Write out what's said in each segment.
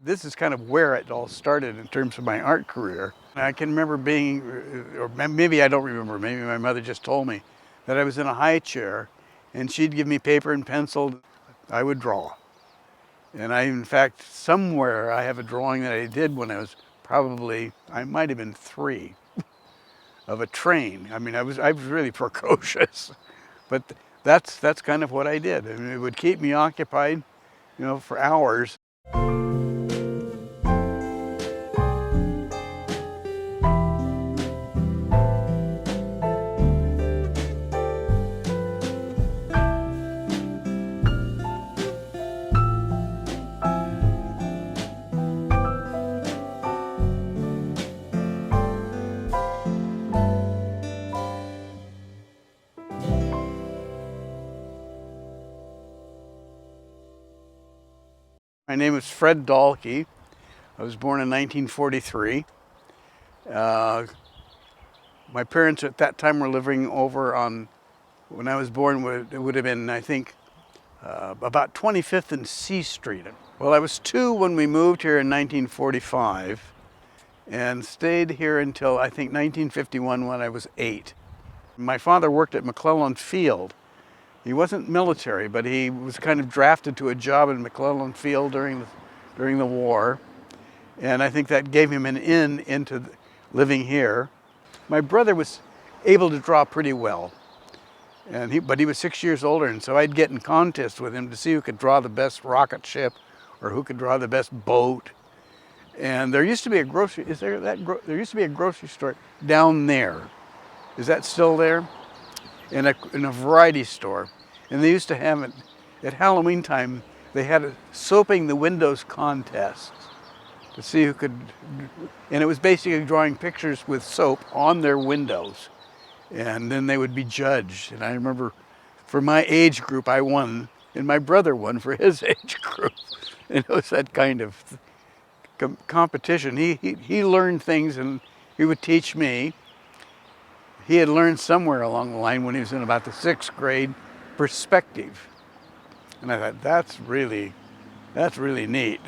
This is kind of where it all started in terms of my art career. I can remember being, or maybe I don't remember, maybe my mother just told me, that I was in a high chair and she'd give me paper and pencil. I would draw. And in fact, somewhere I have a drawing that I did when I was probably, I might have been 3, of a train. I mean, I was really precocious, but that's kind of what I did. I mean, it would keep me occupied, for hours. My name is Fred Dalkey. I was born in 1943. My parents at that time were living over on, when I was born, it would have been, I think, about 25th and C Street. Well, I was 2 when we moved here in 1945 and stayed here until, I think, 1951 when I was 8. My father worked at McClellan Field. He wasn't military, but he was kind of drafted to a job in McClellan Field during the war. And I think that gave him an in into living here. My brother was able to draw pretty well, but he was 6 years older, and so I'd get in contests with him to see who could draw the best rocket ship or who could draw the best boat. And there used to be a grocery, there used to be a grocery store down there. Is that still there? In a variety store. And they used to have it at Halloween time. They had a soaping the windows contest to see who could, and it was basically drawing pictures with soap on their windows, and then they would be judged. And I remember for my age group I won, and my brother won for his age group. And it was that kind of competition. He learned things and he would teach me. He had learned somewhere along the line when he was in about the 6th grade perspective. And I thought, that's really neat.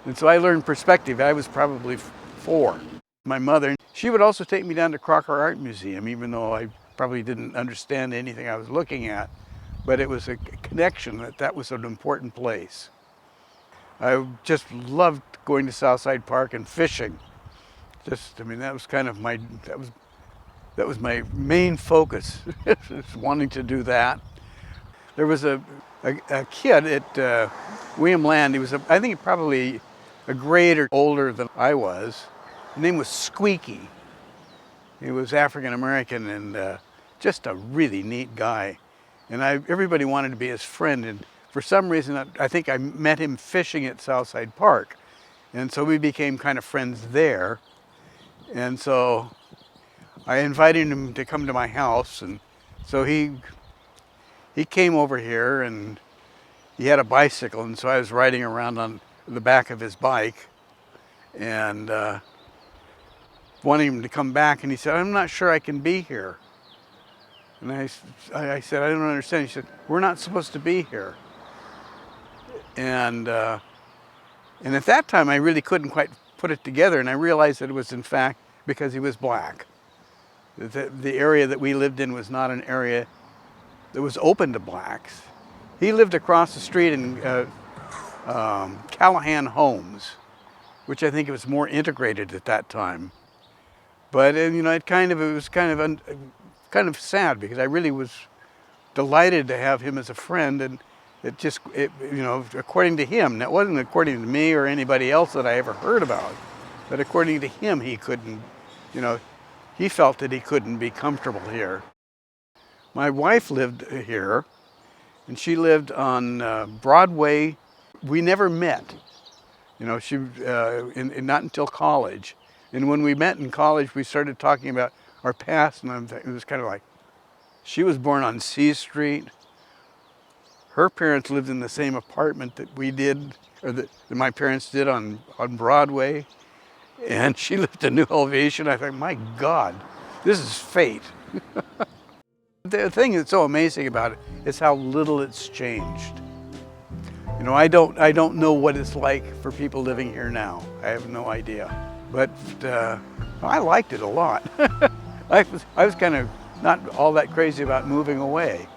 And so I learned perspective. I was probably 4. My mother, she would also take me down to Crocker Art Museum, even though I probably didn't understand anything I was looking at. But it was a connection that was an important place. I just loved going to Southside Park and fishing. That was kind of that was my main focus, wanting to do that. There was a kid at William Land. He was, I think, probably a grade or older than I was. His name was Squeaky. He was African American and just a really neat guy. And everybody wanted to be his friend. And for some reason, I think I met him fishing at Southside Park. And so we became kind of friends there. And so I invited him to come to my house, and so he came over here, and he had a bicycle, and so I was riding around on the back of his bike and wanting him to come back, and he said, "I'm not sure I can be here." And I said, "I don't understand." He said, "We're not supposed to be here." And at that time I really couldn't quite put it together, and I realized that it was in fact because he was black. The area that we lived in was not an area that was open to blacks. He lived across the street in Callahan Homes, which I think was more integrated at that time. But it was kind of sad, because I really was delighted to have him as a friend, and according to him, that wasn't according to me or anybody else that I ever heard about, but according to him, he couldn't, he felt that he couldn't be comfortable here. My wife lived here, and she lived on Broadway. We never met, not until college. And when we met in college, we started talking about our past, and it was kind of like, she was born on C Street. Her parents lived in the same apartment that we did, or that my parents did on Broadway. And she lived in New Helvetia. I thought, my God, this is fate. The thing that's so amazing about it is how little it's changed. You know, I don't know what it's like for people living here now. I have no idea. But I liked it a lot. I was kind of not all that crazy about moving away.